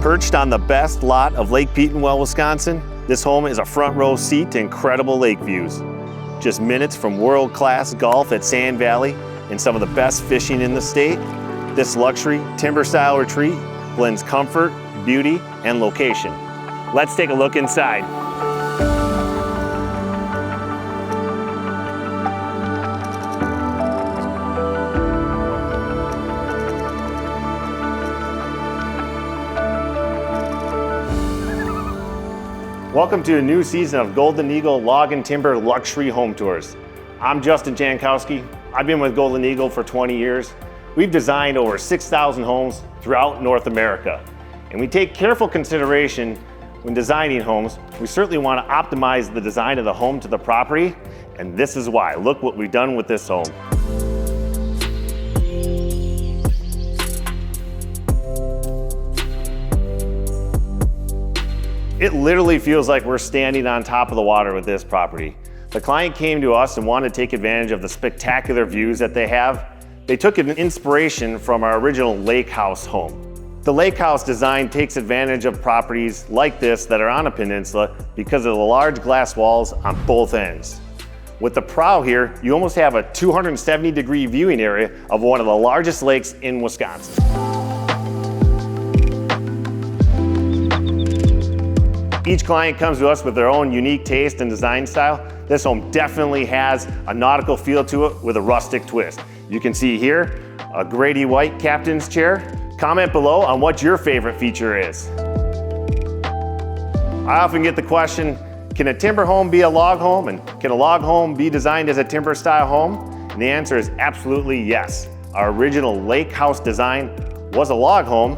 Perched on the best lot of Lake Petenwell, Wisconsin, this home is a front row seat to incredible lake views. Just minutes from world-class golf at Sand Valley and some of the best fishing in the state, this luxury timber-style retreat blends comfort, beauty, and location. Let's take a look inside. Welcome to a new season of Golden Eagle Log and Timber Luxury Home Tours. I'm Justin Jankowski. I've been with Golden Eagle for 20 years. We've designed over 6,000 homes throughout North America. And we take careful consideration when designing homes. We certainly want to optimize the design of the home to the property, and this is why. Look what we've done with this home. It literally feels like we're standing on top of the water with this property. The client came to us and wanted to take advantage of the spectacular views that they have. They took an inspiration from our original lake house home. The lake house design takes advantage of properties like this that are on a peninsula because of the large glass walls on both ends. With the prow here, you almost have a 270-degree viewing area of one of the largest lakes in Wisconsin. Each client comes to us with their own unique taste and design style. This home definitely has a nautical feel to it with a rustic twist. You can see here a Grady White captain's chair. Comment below on what your favorite feature is. I often get the question, can a timber home be a log home? And can a log home be designed as a timber style home? And the answer is absolutely yes. Our original lake house design was a log home.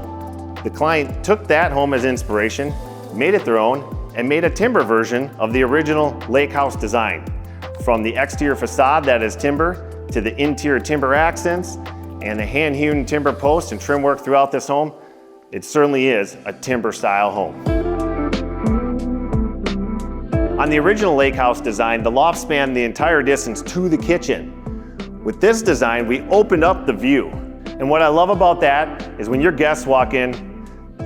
The client took that home as inspiration, made it their own, and made a timber version of the original lake house design. From the exterior facade that is timber, to the interior timber accents, and the hand-hewn timber posts and trim work throughout this home, it certainly is a timber style home. On the original lake house design, the loft spanned the entire distance to the kitchen. With this design, we opened up the view. And what I love about that is when your guests walk in,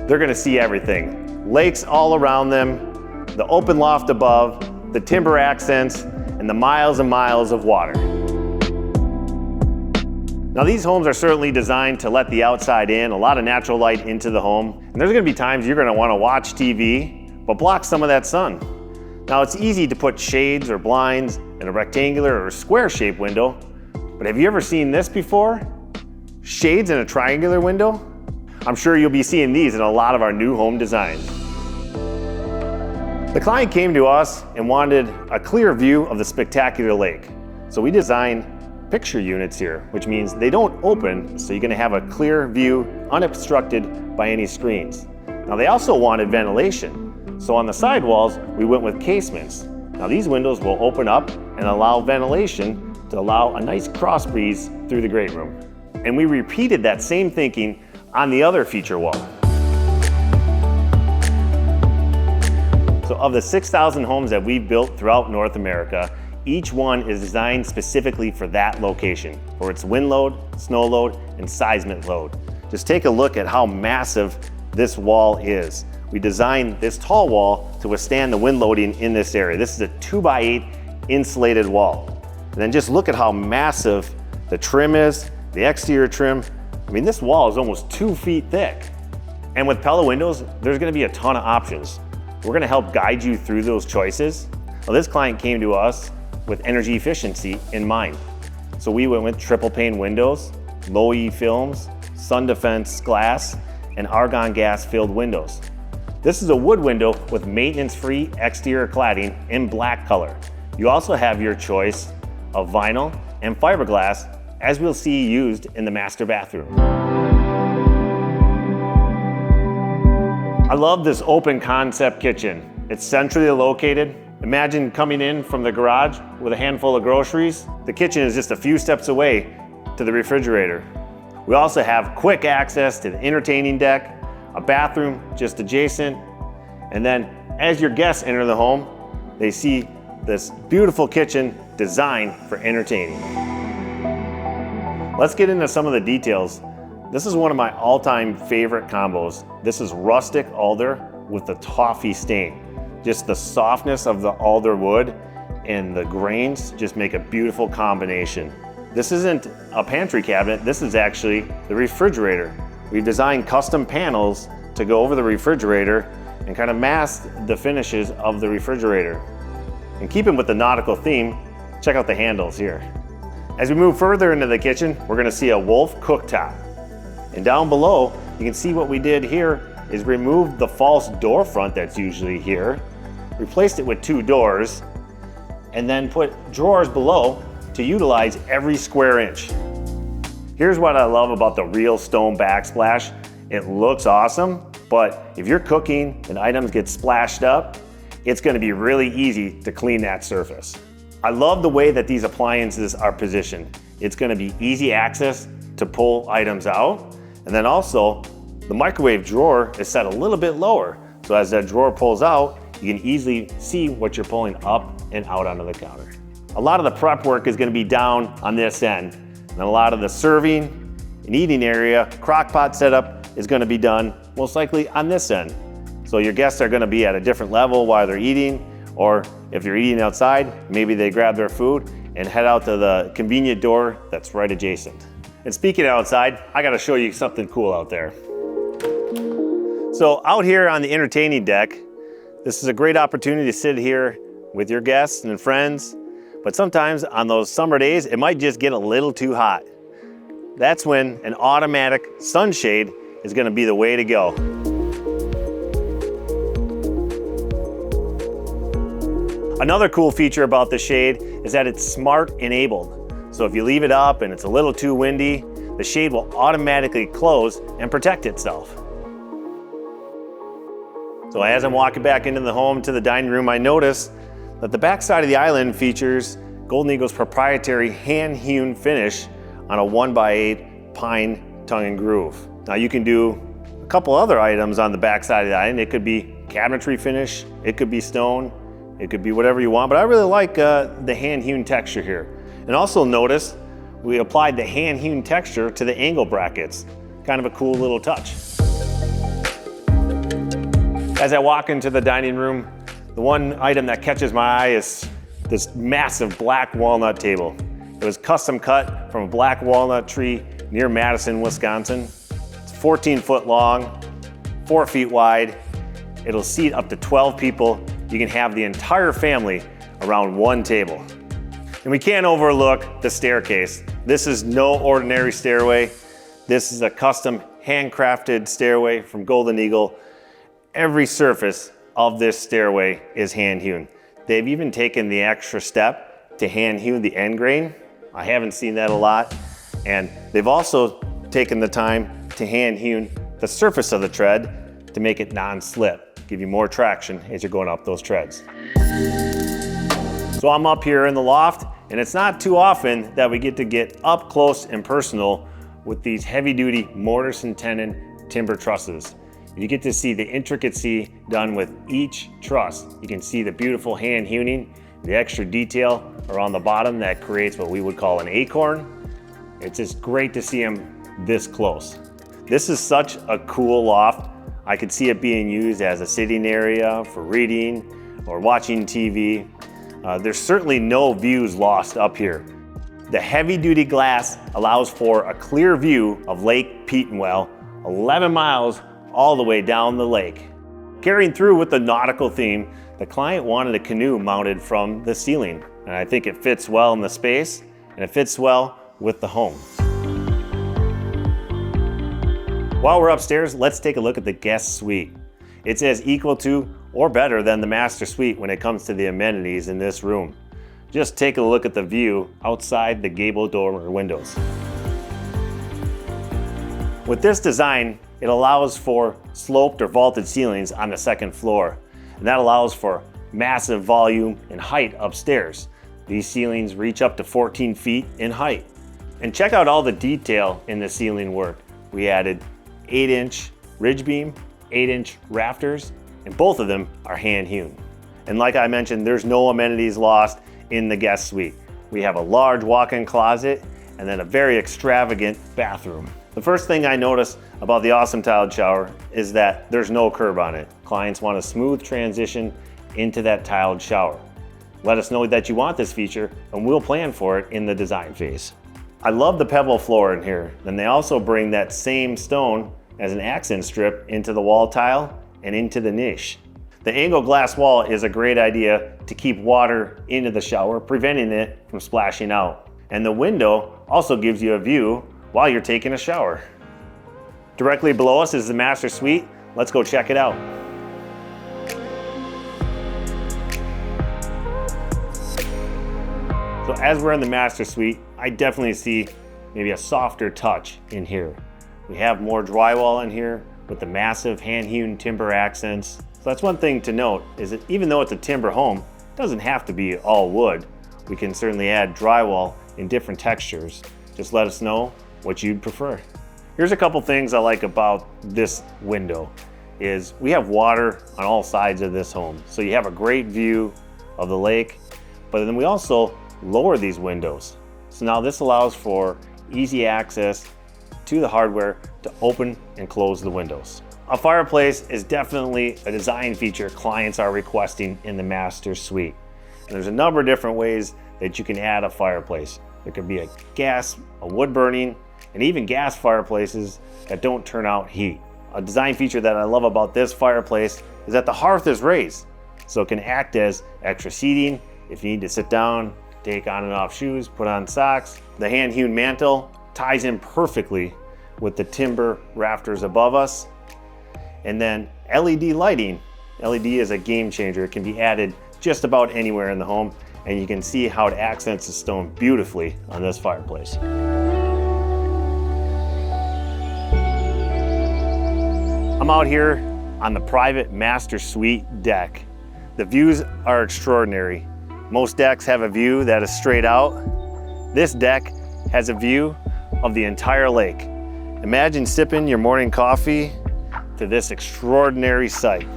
they're gonna see everything. Lakes all around them, the open loft above, the timber accents, and the miles and miles of water. Now these homes are certainly designed to let the outside in, a lot of natural light into the home. And there's gonna be times you're gonna wanna watch TV, but block some of that sun. Now it's easy to put shades or blinds in a rectangular or square shaped window, but have you ever seen this before? Shades in a triangular window? I'm sure you'll be seeing these in a lot of our new home designs. The client came to us and wanted a clear view of the spectacular lake. So we designed picture units here, which means they don't open, so you're gonna have a clear view unobstructed by any screens. Now they also wanted ventilation. So on the side walls, we went with casements. Now these windows will open up and allow ventilation to allow a nice cross breeze through the great room. And we repeated that same thinking on the other feature wall. So of the 6,000 homes that we've built throughout North America, each one is designed specifically for that location, for its wind load, snow load, and seismic load. Just take a look at how massive this wall is. We designed this tall wall to withstand the wind loading in this area. This is a 2x8 insulated wall. And then just look at how massive the trim is, the exterior trim. I mean, this wall is almost 2 feet thick. And with Pella windows, there's gonna be a ton of options. We're gonna help guide you through those choices. Well, this client came to us with energy efficiency in mind. So we went with triple pane windows, low E films, sun defense glass, and argon gas filled windows. This is a wood window with maintenance-free exterior cladding in black color. You also have your choice of vinyl and fiberglass, as we'll see used in the master bathroom. I love this open concept kitchen. It's centrally located. Imagine coming in from the garage with a handful of groceries. The kitchen is just a few steps away to the refrigerator. We also have quick access to the entertaining deck, a bathroom just adjacent, and then as your guests enter the home, they see this beautiful kitchen designed for entertaining. Let's get into some of the details This is one of my all-time favorite combos. This is rustic alder with the toffee stain. Just the softness of the alder wood and the grains just make a beautiful combination. This isn't a pantry cabinet, this is actually the refrigerator. We've designed custom panels to go over the refrigerator and kind of mask the finishes of the refrigerator. And keeping with the nautical theme, check out the handles here. As we move further into the kitchen, we're gonna see a Wolf cooktop. And down below, you can see what we did here is remove the false door front that's usually here, replaced it with 2 doors, and then put drawers below to utilize every square inch. Here's what I love about the real stone backsplash. It looks awesome, but if you're cooking and items get splashed up, it's gonna be really easy to clean that surface. I love the way that these appliances are positioned. It's gonna be easy access to pull items out. And then also, the microwave drawer is set a little bit lower. So as that drawer pulls out, you can easily see what you're pulling up and out onto the counter. A lot of the prep work is gonna be down on this end. And a lot of the serving and eating area, crock pot setup is gonna be done most likely on this end. So your guests are gonna be at a different level while they're eating, or if you're eating outside, maybe they grab their food and head out to the convenient door that's right adjacent. And speaking of outside, I gotta show you something cool out there. So out here on the entertaining deck, this is a great opportunity to sit here with your guests and friends, but sometimes on those summer days, it might just get a little too hot. That's when an automatic sunshade is gonna be the way to go. Another cool feature about the shade is that it's smart enabled. So if you leave it up and it's a little too windy, the shade will automatically close and protect itself. So as I'm walking back into the home to the dining room, I notice that the back side of the island features Golden Eagle's proprietary hand-hewn finish on a 1x8 pine tongue and groove. Now you can do a couple other items on the back side of the island. It could be cabinetry finish, it could be stone, it could be whatever you want, but I really like the hand-hewn texture here. And also notice we applied the hand-hewn texture to the angle brackets. Kind of a cool little touch. As I walk into the dining room, the one item that catches my eye is this massive black walnut table. It was custom cut from a black walnut tree near Madison, Wisconsin. It's 14 foot long, 4 feet wide. It'll seat up to 12 people. You can have the entire family around one table. And we can't overlook the staircase. This is no ordinary stairway. This is a custom handcrafted stairway from Golden Eagle. Every surface of this stairway is hand-hewn. They've even taken the extra step to hand-hew the end grain. I haven't seen that a lot. And they've also taken the time to hand-hew the surface of the tread to make it non-slip, give you more traction as you're going up those treads. So I'm up here in the loft, and it's not too often that we get up close and personal with these heavy-duty mortise and tenon timber trusses. You get to see the intricacy done with each truss. You can see the beautiful hand hewing, the extra detail around the bottom that creates what we would call an acorn. It's just great to see them this close. This is such a cool loft. I could see it being used as a sitting area for reading or watching TV. There's certainly no views lost up here. The heavy-duty glass allows for a clear view of Lake Petenwell, 11 miles all the way down the lake. Carrying through with the nautical theme, the client wanted a canoe mounted from the ceiling, and I think it fits well in the space, and it fits well with the home. While we're upstairs, let's take a look at the guest suite. It's as equal to or better than the master suite when it comes to the amenities in this room. Just take a look at the view outside the gable dormer windows. With this design, it allows for sloped or vaulted ceilings on the second floor, and that allows for massive volume and height upstairs. These ceilings reach up to 14 feet in height. And check out all the detail in the ceiling work. We added 8-inch ridge beam, 8-inch rafters, and both of them are hand-hewn. And like I mentioned, there's no amenities lost in the guest suite. We have a large walk-in closet and then a very extravagant bathroom. The first thing I notice about the awesome tiled shower is that there's no curb on it. Clients want a smooth transition into that tiled shower. Let us know that you want this feature and we'll plan for it in the design phase. I love the pebble floor in here. And they also bring that same stone as an accent strip into the wall tile and into the niche. The angled glass wall is a great idea to keep water into the shower, preventing it from splashing out. And the window also gives you a view while you're taking a shower. Directly below us is the master suite. Let's go check it out. So as we're in the master suite, I definitely see maybe a softer touch in here. We have more drywall in here with the massive hand-hewn timber accents. So that's one thing to note, is that even though it's a timber home, it doesn't have to be all wood. We can certainly add drywall in different textures. Just let us know what you'd prefer. Here's a couple things I like about this window is we have water on all sides of this home. So you have a great view of the lake, but then we also lower these windows. So now this allows for easy access to the hardware to open and close the windows. A fireplace is definitely a design feature clients are requesting in the master suite. And there's a number of different ways that you can add a fireplace. There could be a gas, a wood burning, and even gas fireplaces that don't turn out heat. A design feature that I love about this fireplace is that the hearth is raised, so it can act as extra seating if you need to sit down, take on and off shoes, put on socks. The hand-hewn mantle ties in perfectly with the timber rafters above us. And then LED lighting. LED is a game changer. It can be added just about anywhere in the home, and you can see how it accents the stone beautifully on this fireplace. I'm out here on the private master suite deck. The views are extraordinary. Most decks have a view that is straight out. This deck has a view of the entire lake. Imagine sipping your morning coffee to this extraordinary sight.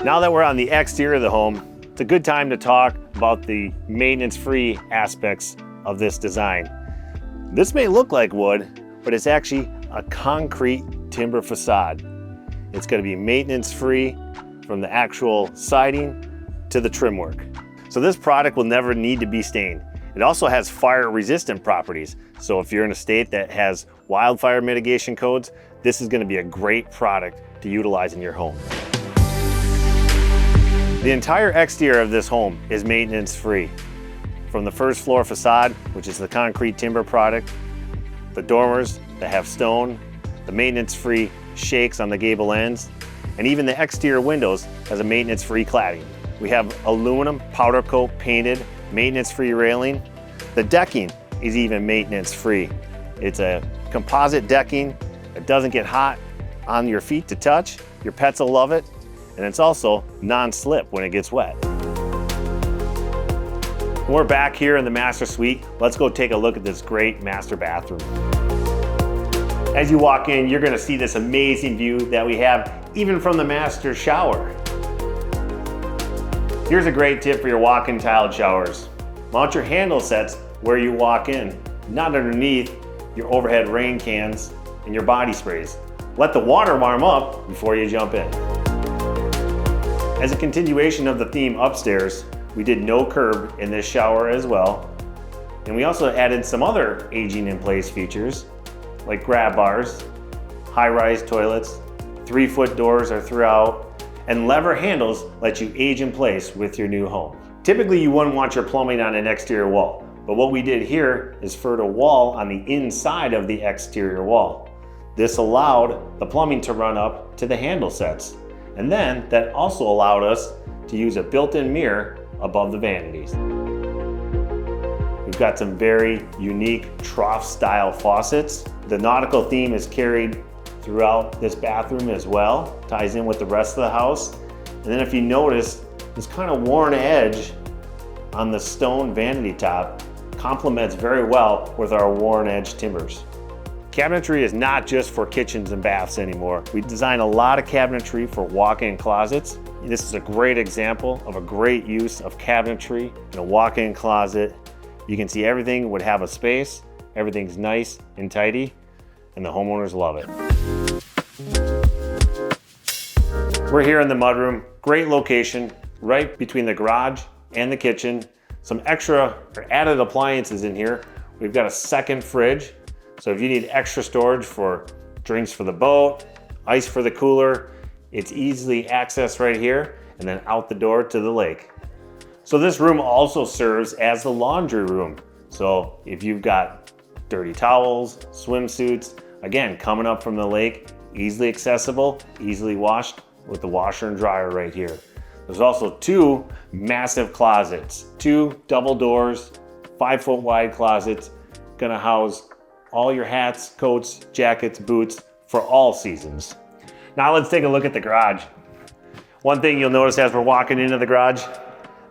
Now that we're on the exterior of the home, it's a good time to talk about the maintenance-free aspects of this design. This may look like wood, but it's actually a concrete timber facade. It's going to be maintenance-free from the actual siding to the trim work. So this product will never need to be stained. It also has fire-resistant properties. So if you're in a state that has wildfire mitigation codes, this is going to be a great product to utilize in your home. The entire exterior of this home is maintenance-free. From the first floor facade, which is the concrete timber product, the dormers that have stone, the maintenance-free shakes on the gable ends, and even the exterior windows has a maintenance-free cladding. We have aluminum powder coat painted, maintenance-free railing. The decking is even maintenance-free. It's a composite decking that doesn't get hot on your feet to touch. Your pets will love it. And it's also non-slip when it gets wet. We're back here in the master suite. Let's go take a look at this great master bathroom. As you walk in, you're gonna see this amazing view that we have even from the master shower. Here's a great tip for your walk-in tiled showers. Mount your handle sets where you walk in, not underneath your overhead rain cans and your body sprays. Let the water warm up before you jump in. As a continuation of the theme upstairs, we did no curb in this shower as well. And we also added some other aging in place features like grab bars, high-rise toilets, 3-foot doors are throughout, and lever handles let you age in place with your new home. Typically you wouldn't want your plumbing on an exterior wall, but what we did here is for a wall on the inside of the exterior wall. This allowed the plumbing to run up to the handle sets. And then that also allowed us to use a built-in mirror above the vanities. We've got some very unique trough style faucets. The nautical theme is carried throughout this bathroom as well, ties in with the rest of the house. And then if you notice, this kind of worn edge on the stone vanity top complements very well with our worn edge timbers. Cabinetry is not just for kitchens and baths anymore. We design a lot of cabinetry for walk-in closets. This is a great example of a great use of cabinetry in a walk-in closet. You can see everything would have a space Everything's nice and tidy, and the homeowners love it. We're here in the mudroom. Great location, right between the garage and the kitchen. Some extra or added appliances in here. We've got a second fridge. So if you need extra storage for drinks for the boat, ice for the cooler, it's easily accessed right here and then out the door to the lake. So this room also serves as the laundry room. So if you've got dirty towels, swimsuits, again, coming up from the lake, easily accessible, easily washed with the washer and dryer right here. There's also two massive closets, two double doors, 5-foot wide closets, gonna house all your hats, coats, jackets, boots for all seasons. Now let's take a look at the garage. One thing you'll notice as we're walking into the garage,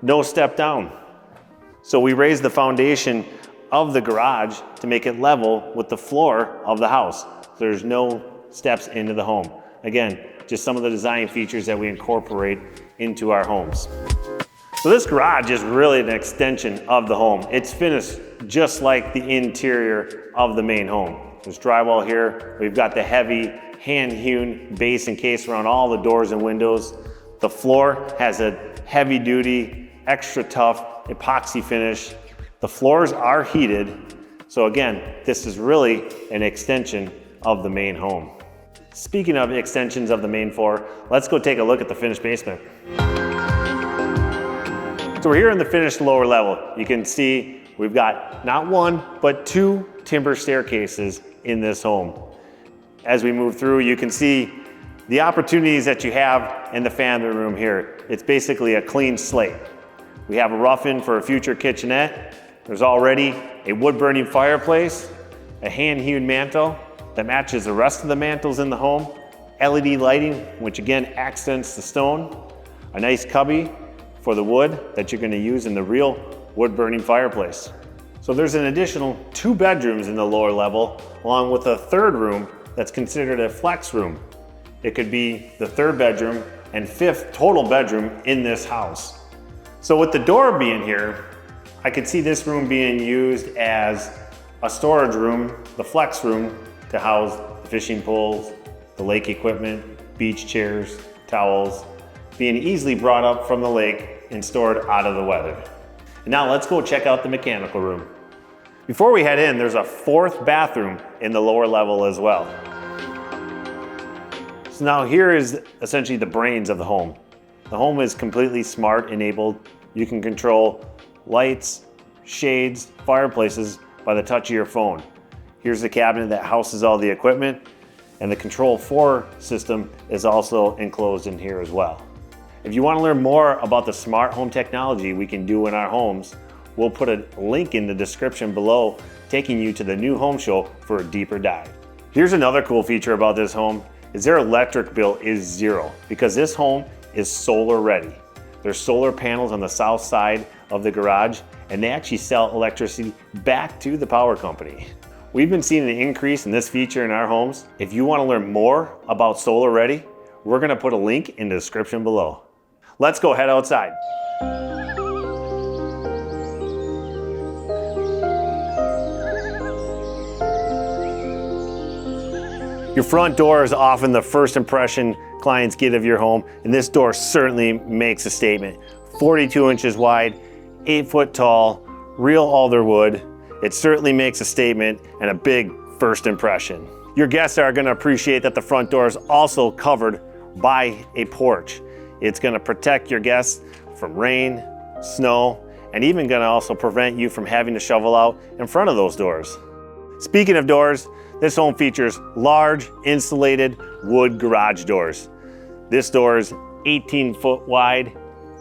no step down. So we raised the foundation of the garage to make it level with the floor of the house. There's no steps into the home. Again, just some of the design features that we incorporate into our homes. So this garage is really an extension of the home. It's finished just like the interior of the main home. There's drywall here. We've got the heavy hand-hewn base and case around all the doors and windows. The floor has a heavy-duty, extra tough epoxy finish. The floors are heated. So again, this is really an extension of the main home. Speaking of extensions of the main floor, let's go take a look at the finished basement. So we're here in the finished lower level. You can see we've got not one, but two timber staircases in this home. As we move through, you can see the opportunities that you have in the family room here. It's basically a clean slate. We have a rough-in for a future kitchenette. There's already a wood-burning fireplace, a hand-hewn mantle that matches the rest of the mantles in the home, LED lighting, which again accents the stone, a nice cubby for the wood that you're gonna use in the real wood-burning fireplace. So there's an additional 2 bedrooms in the lower level, along with a third room that's considered a flex room. It could be the 3rd bedroom and 5th total bedroom in this house. So with the door being here, I could see this room being used as a storage room, the flex room, to house the fishing poles, the lake equipment, beach chairs, towels, being easily brought up from the lake and stored out of the weather. And now let's go check out the mechanical room. Before we head in, there's a 4th bathroom in the lower level as well. So now here is essentially the brains of the home. The home is completely smart enabled. You can control lights, shades, fireplaces by the touch of your phone. Here's the cabinet that houses all the equipment, and the Control 4 system is also enclosed in here as well. If you want to learn more about the smart home technology we can do in our homes, we'll put a link in the description below, taking you to the new home show for a deeper dive. Here's another cool feature about this home, is their electric bill is 0, because this home is solar ready. There's solar panels on the south side of the garage, and they actually sell electricity back to the power company. We've been seeing an increase in this feature in our homes. If you want to learn more about solar ready, we're going to put a link in the description below. Let's go head outside. Your front door is often the first impression clients get of your home, and this door certainly makes a statement. 42 inches wide, 8 foot tall, real alder wood. It certainly makes a statement and a big first impression. Your guests are gonna appreciate that the front door is also covered by a porch. It's gonna protect your guests from rain, snow, and even gonna also prevent you from having to shovel out in front of those doors. Speaking of doors, this home features large insulated wood garage doors. This door is 18 foot wide,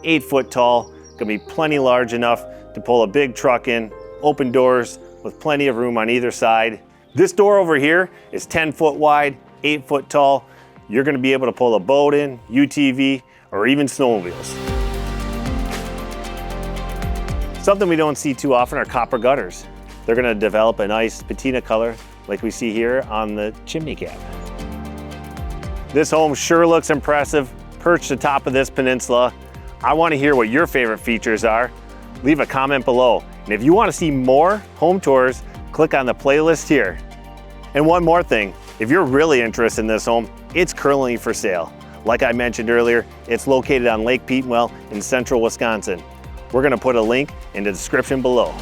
8 foot tall, gonna be plenty large enough to pull a big truck in, open doors with plenty of room on either side. This door over here is 10 foot wide, 8 foot tall. You're gonna be able to pull a boat in, UTV, or even snowmobiles. Something we don't see too often are copper gutters. They're gonna develop a nice patina color like we see here on the chimney cap. This home sure looks impressive, perched atop of this peninsula. I wanna hear what your favorite features are. Leave a comment below. And if you wanna see more home tours, click on the playlist here. And one more thing, if you're really interested in this home, it's currently for sale. Like I mentioned earlier, it's located on Lake Petenwell in central Wisconsin. We're gonna put a link in the description below.